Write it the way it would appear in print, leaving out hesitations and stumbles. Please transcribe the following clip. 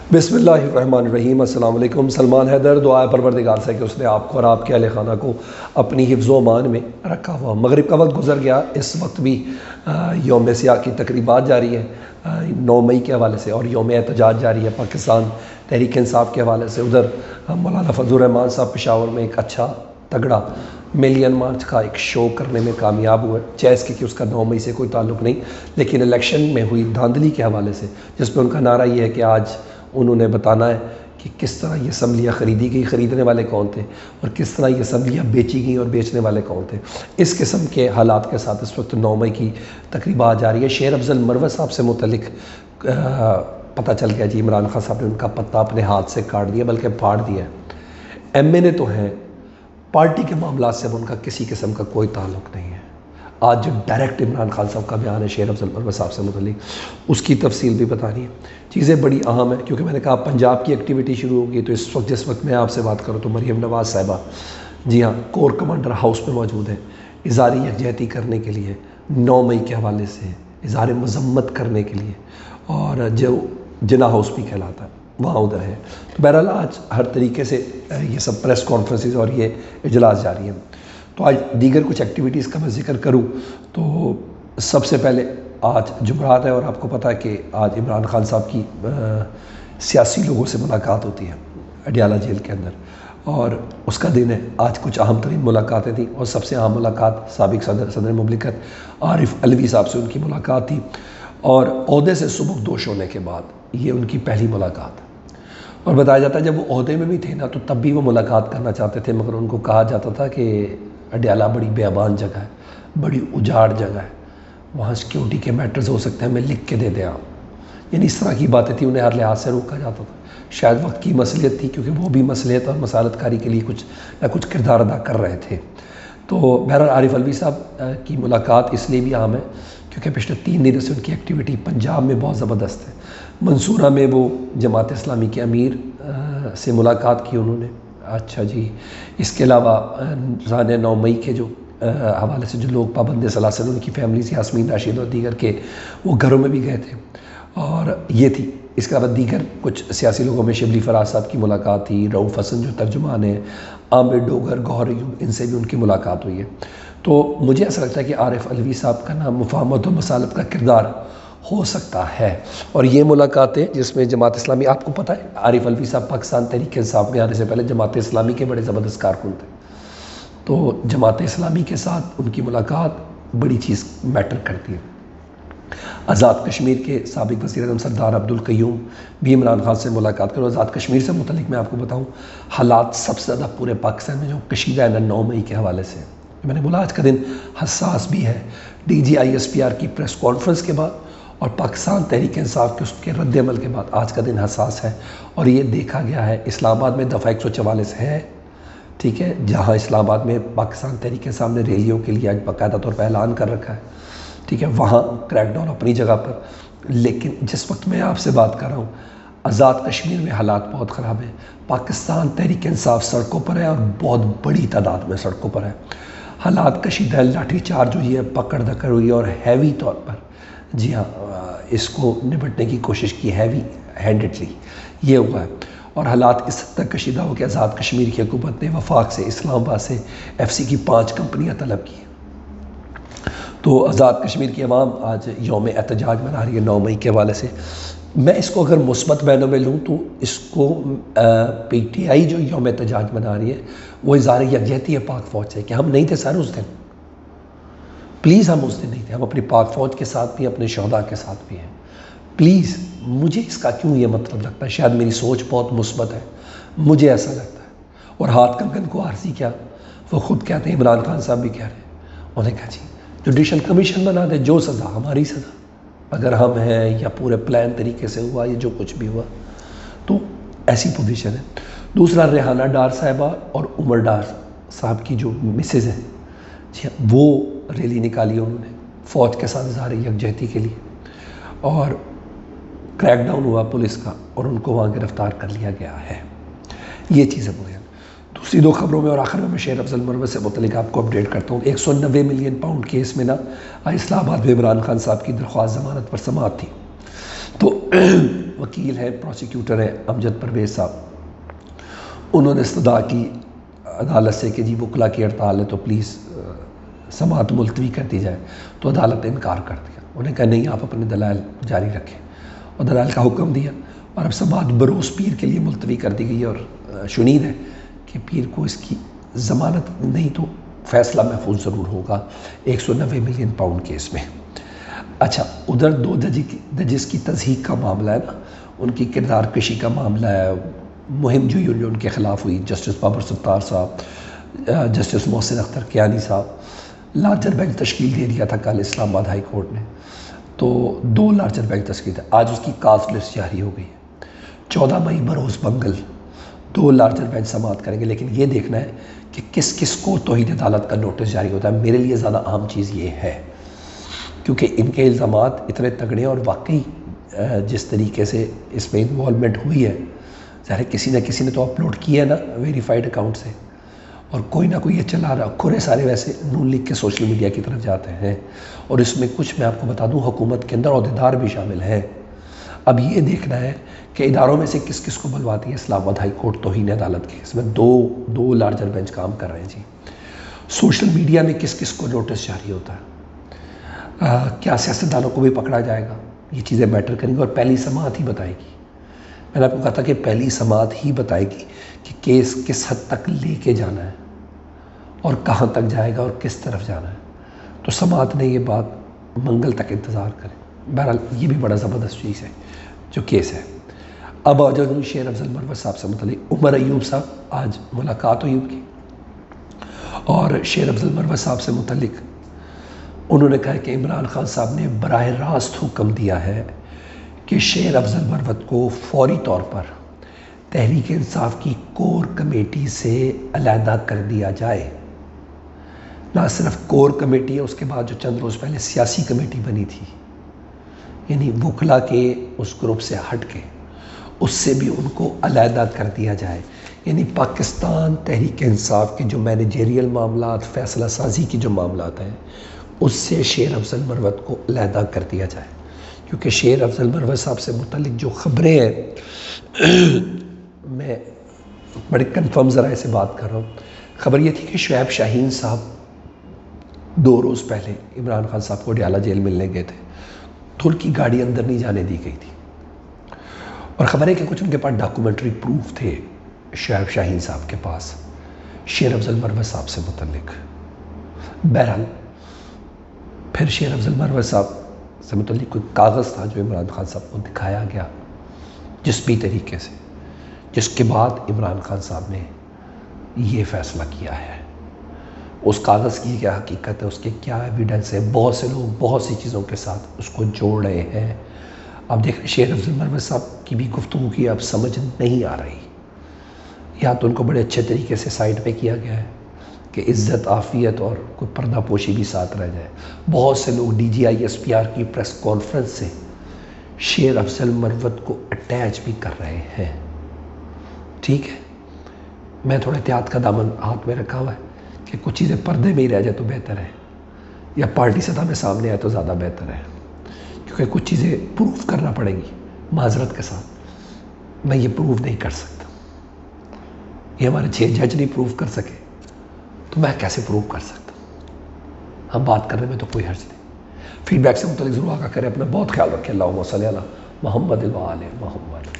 बिस्मिल्लाहिर्रहमानिर्रहीम। अस्सलाम वालेकुम। सलमान हैदर, दुआ परवरदिगार से कि उसने आपको और आपके अहले खाना को अपनी हिफ्ज़ व अमान में रखा हुआ। मगरिब का वक्त गुजर गया, इस वक्त भी यौम सियाह की तकरीबात जारी है 9 मई के हवाले से, और यौम एहतजाज जारी है पाकिस्तान तहरीक इंसाफ के हवाले से। उधर मौलाना फजलुर रहमान साहब पेशावर में एक अच्छा तगड़ा मिलियन मार्च का एक शो करने में कामयाब हुए, चाहे इसके कि उसका 9 मई से कोई ताल्लुक़ नहीं, लेकिन इलेक्शन में हुई धांधली के हवाले से, जिस पर उनका नारा ये है कि आज उन्होंने बताना है कि किस तरह ये असम्बलियाँ ख़रीदी गई, ख़रीदने वाले कौन थे, और किस तरह ये असम्बलियाँ बेची गई और बेचने वाले कौन थे। इस किस्म के हालात के साथ इस वक्त 9 मई की तकरीबा जा रही है। शेर अफजल मरवत साहब से मुतलिक पता चल गया जी, इमरान खान साहब ने उनका पत्ता अपने हाथ से काट दिया, बल्कि फाड़ दिया है। MNA तो हैं, पार्टी के मामला से अब उनका किसी किस्म का कोई ताल्लुक़ नहीं है। आज जो डायरेक्ट इमरान खान साहब का बयान है शेर अफजल मरवत साहब से मुतल्लिक, उसकी तफसील भी बतानी है। चीज़ें बड़ी अहम है, क्योंकि मैंने कहा पंजाब की एक्टिविटी शुरू होगी, तो इस वक्त जिस वक्त मैं आपसे बात करूँ तो मरीम नवाज़ साहिबा, जी हाँ, कोर कमांडर हाउस में मौजूद है, इज़हार यकजहती करने के लिए, 9 मई के हवाले से इज़हार मज़म्मत करने के लिए, और जो जिना हाउस भी कहलाता है वहाँ उधर है। तो बहरहाल आज हर तरीके से ये सब प्रेस कॉन्फ्रेंसेस और ये इजलास जारी हैं। तो आज दीगर कुछ एक्टिविटीज़ का मैं जिक्र करूँ तो सबसे पहले आज जुमरात है, और आपको पता है कि आज इमरान खान साहब की सियासी लोगों से मुलाकात होती है अडियाला जेल के अंदर, और उसका दिन है। आज कुछ अहम तरीन मुलाकातें थी, और सबसे अहम मुलाकात साबिक सदर मुमलिकत आरिफ अलवी साहब से उनकी मुलाकात थी, और ओहदे से सुबुकदोश होने के बाद ये उनकी पहली मुलाकात है। और बताया जाता है जब वो ओहदे में भी थे ना, तो तब भी वो मुलाकात करना चाहते थे, मगर उनको कहा जाता था कि अडियाला बड़ी बेअबान जगह है, बड़ी उजाड़ जगह है, वहाँ सिक्योरिटी के मैटर्स हो सकते हैं, हमें लिख के दे दें आप। यानी इस तरह की बातें थी, उन्हें हर लिहाज से रोका जाता था। शायद वक्त की मसलियत थी, क्योंकि वो भी मसलियत और मसालतकारी के लिए कुछ ना कुछ किरदार अदा कर रहे थे। तो बहरहाल आरिफ अलवी साहब की मुलाकात इसलिए भी अहम है क्योंकि पिछले 3 दिनों से उनकी एक्टिविटी पंजाब में बहुत ज़बरदस्त है। मंसूरा में वो जमात इस्लामी के अमीर से मुलाकात की उन्होंने। अच्छा जी, इसके अलावा राना 9 मई के जो हवाले से जो लोग पाबंद सलासल, उनकी फैमिलीज़ यास्मीन राशिद और दीगर के वो घरों में भी गए थे, और ये थी। इसके अलावा दीगर कुछ सियासी लोगों में शिबली फराज साहब की मुलाकात थी, रऊफ़ हसन जो तर्जुमान है, आमिर डोगर, गौहर अयूब, इनसे भी उनकी मुलाकात हुई है। तो मुझे ऐसा लगता है कि आरिफ अलवी साहब का नाम मुफाहमत और मसालत का किरदार हो सकता है। और ये मुलाकातें जिसमें जमात इस्लामी, आपको पता है आरिफ अलवी साहब पाकिस्तान तहरीक इंसाफ में आने से पहले जमात इस्लामी के बड़े ज़बरदस्त कारकुन थे, तो जमात इस्लामी के साथ उनकी मुलाकात बड़ी चीज़ मैटर करती है। आज़ाद कश्मीर के साबिक वज़ीर आज़म सरदार अब्दुल क़य्यूम भी इमरान खान से मुलाकात करो। आज़ाद कश्मीर से मुतलिक मैं आपको बताऊँ, हालात सबसे ज़्यादा पूरे पाकिस्तान में जो कशीदा है ना 9 मई के हवाले से। मैंने बोला आज का दिन हसास भी है, DGISPR की प्रेस कॉन्फ्रेंस के बाद और पाकिस्तान तहरीक इंसाफ के उसके रद्दमल के बाद आज का दिन हसास है। और ये देखा गया है इस्लामाबाद में दफ़ा 144 है, ठीक है, जहाँ इस्लामाबाद में पाकिस्तान तहरीक इंसाफ ने रैलियों के लिए आज बाकायदा तौर पर ऐलान कर रखा है, ठीक है, वहाँ क्रैकडाउन अपनी जगह पर। लेकिन जिस वक्त मैं आपसे बात कर रहा हूँ, आज़ाद कश्मीर में हालात बहुत ख़राब है। पाकिस्तान तहरीक इंसाफ सड़कों पर है, और बहुत बड़ी तादाद में सड़कों पर है। हालात कशीदा, लाठी चार्ज हुई है, पकड़ धकड़ हुई है, और हैवी तौर पर, जी हाँ, इसको निपटने की कोशिश की हैवी हैंडेडली, ये हुआ है। और हालात इस हद तक कशीदा हो कि आज़ाद कश्मीर की हुकूमत ने वफाक से, इस्लामाबाद से FC की 5 कंपनियाँ तलब की। तो आज़ाद कश्मीर की अवाम आज यौम एहतजाज मना रही है 9 मई के हवाले से। मैं इसको अगर मुस्बत बैनों में लूँ तो इसको PTI जो यौम एहतजाज मना रही है वो इज़हार यकजहती है पाक फ़ौज से, कि हम नहीं थे सर उस दिन, प्लीज़ हम उस दिन नहीं थे, हम अपनी पाक फ़ौज के साथ भी, अपने शहदा के साथ भी हैं, प्लीज़। मुझे इसका क्यों ये मतलब लगता है, शायद मेरी सोच बहुत मुस्बत है, मुझे ऐसा लगता है। और हाथ कंगन को आरसी क्या, वो ख़ुद कहते हैं, इमरान खान साहब भी कह रहे हैं, उन्हें कहा जी जुडिशल कमीशन बना दे, जो सज़ा हमारी सज़ा, अगर हम हैं या पूरे प्लान तरीके से हुआ, ये जो कुछ भी हुआ, तो ऐसी पोजीशन है। दूसरा, रेहाना डार साहिबा और उमर डार साहब की जो मिसेज़ हैं, जी हाँ, वो रैली निकाली उन्होंने फ़ौज के साथ इज़हार यकजहती के लिए, और क्रैकडाउन हुआ पुलिस का, और उनको वहाँ गिरफ़्तार कर लिया गया है। ये चीज़ें बुरी हैं। दूसरी 2 खबरों में और आखिर में मैं शेर अफजल मरवत से मुतल्लिक़ आपको अपडेट करता हूँ। 190 मिलियन पाउंड केस में ना इस्लामाबाद में इमरान खान साहब की दरख्वास्त ज़मानत पर समाअत थी, तो वकील है, प्रोसिक्यूटर है अमजद परवेज़ साहब, उन्होंने इस्तदा की अदालत से कि जी वकला की हड़ताल है तो प्लीज़ समाअत मुलतवी कर दी जाए। तो अदालत ने इनकार कर दिया। उन्हें कहा नहीं, आप अपने दलाल जारी रखें, और दलाल का हुक्म दिया और अब समाअत बरोज़ पीर के लिए मुलतवी कर दी गई। और शुनीद है कि पीर को इसकी ज़मानत नहीं तो फ़ैसला महफूज ज़रूर होगा 190 मिलियन पाउंड केस में। अच्छा, उधर 2 जजिस की तज़हीक का मामला है ना, उनकी किरदार कशी का मामला है। मुहिम जो यूनियन के ख़िलाफ़ हुई, जस्टिस बाबर सत्तार साहब, जस्टिस मोहसिन अख्तर कियानी साहब, लार्जर बेंच तश्कील दे दिया था कल इस्लामाबाद हाई कोर्ट ने। तो 2 लार्जर बेंच तश्कील थे, आज उसकी कास्ट लिस्ट जारी हो गई है। 14 मई बरोज़ मंगल 2 लार्जर बेंच समाअत करेंगे, लेकिन ये देखना है कि किस किस को तौहीद अदालत का नोटिस जारी होता है। मेरे लिए ज़्यादा अहम चीज़ ये है क्योंकि इनके इल्ज़ामात इतने तगड़े और वाकई जिस तरीके से इसमें इन्वॉल्वमेंट हुई है, ज़ाहिर किसी न किसी ने तो अपलोड किया है ना वेरीफाइड अकाउंट से, और कोई ना कोई ये चला रहा। खुरे सारे वैसे नून लीग के सोशल मीडिया की तरफ जाते हैं, और इसमें कुछ मैं आपको बता दूं हुकूमत के अंदर अहदेदार भी शामिल हैं। अब ये देखना है कि इदारों में से किस किस को बुलवाती है इस्लामाबाद हाई कोर्ट तौहीन अदालत के। इसमें दो लार्जर बेंच काम कर रहे हैं जी। सोशल मीडिया में किस किस को नोटिस जारी होता है, क्या सियासतदानों को भी पकड़ा जाएगा, ये चीज़ें मैटर करेंगी। और पहली समाअत ही बताएगी। मैंने आपको कहा था कि पहली समाअत ही बताएगी कि केस किस हद तक लेके जाना है और कहाँ तक जाएगा और किस तरफ जाना है। तो समाअत ने ये बात मंगल तक इंतज़ार करें। बहरहाल ये भी बड़ा ज़बरदस्त चीज़ है जो केस है। अब आ जाऊँ शेर अफजल मरवत साहब से मुतल्लिक़। उमर अयूब साहब, आज मुलाकात हुई उनकी, और शेर अफजल मरवत साहब से मुतल्लिक़ उन्होंने कहा कि इमरान खान साहब ने बराह रास्त हुक्म दिया है कि शेर अफजल मरवत को फौरी तौर पर तहरीक इंसाफ की कोर कमेटी से अलहदा कर दिया जाए। ना सिर्फ कोर कमेटी है, उसके बाद जो चंद रोज़ पहले सियासी कमेटी बनी थी, यानी वकला के उस ग्रुप से हट के उससे भी उनको अलहदा कर दिया जाए। यानी पाकिस्तान तहरीक इंसाफ के जो मैनेजरियल मामलात, फ़ैसला साजी की जो मामलात हैं, उससे शेर अफजल मरवत को अलहदा कर दिया जाए। क्योंकि शेर अफजल मरवत साहब से मुतल्लिक़ जो ख़बरें हैं, मैं बड़े कन्फर्म ज़राए से बात कर रहा हूँ। ख़बर ये थी कि शुएब शाहीन साहब 2 रोज़ पहले इमरान खान साहब को डयाला जेल मिलने गए थे, तो उनकी गाड़ी अंदर नहीं जाने दी गई थी। और ख़बर है कि कुछ उनके पास डॉक्यूमेंट्री प्रूफ थे शुएब शाहीन साहब के पास शेर अफजल मरवत साहब से मुतल्लिक़। बहरहाल फिर शेर अफजल मरवत साहब से मुतल्लिक़ कोई कागज़ था जो इमरान खान साहब को दिखाया गया जिस भी तरीके से, जिसके बाद इमरान खान साहब ने ये फ़ैसला किया है। उस कागज़ की क्या हकीकत है, उसके क्या एविडेंस है, बहुत से लोग बहुत सी चीज़ों के साथ उसको जोड़ रहे हैं। अब देख रहे शेर अफजल मरवत साहब की भी गुफ्तगू की अब समझ नहीं आ रही। या तो उनको बड़े अच्छे तरीके से साइड पे किया गया है कि इज़्ज़त आफ़ियत और कोई पर्दा पोशी भी साथ रह जाए। बहुत से लोग DGI SPR की प्रेस कॉन्फ्रेंस से शेर अफजल मरवत को अटैच भी कर रहे हैं। ठीक है, मैं थोड़ा एहतियात का दामन हाथ में रखा हुआ है कि कुछ चीज़ें पर्दे में ही रह जाए तो बेहतर है, या पार्टी सतह में सामने आए तो ज़्यादा बेहतर है, क्योंकि कुछ चीज़ें प्रूफ करना पड़ेंगी माजरत के साथ। मैं ये प्रूफ नहीं कर सकता, ये हमारे 6 जज नहीं प्रूफ कर सके तो मैं कैसे प्रूव कर सकता। हम बात करने में तो कोई हर्ज नहीं। फीडबैक से मुतल्लिक़ ज़रूर आगा करें। अपना बहुत ख्याल रखें। अल्लाहुम्मा सल्ली अला मुहम्मद व आले मुहम्मद।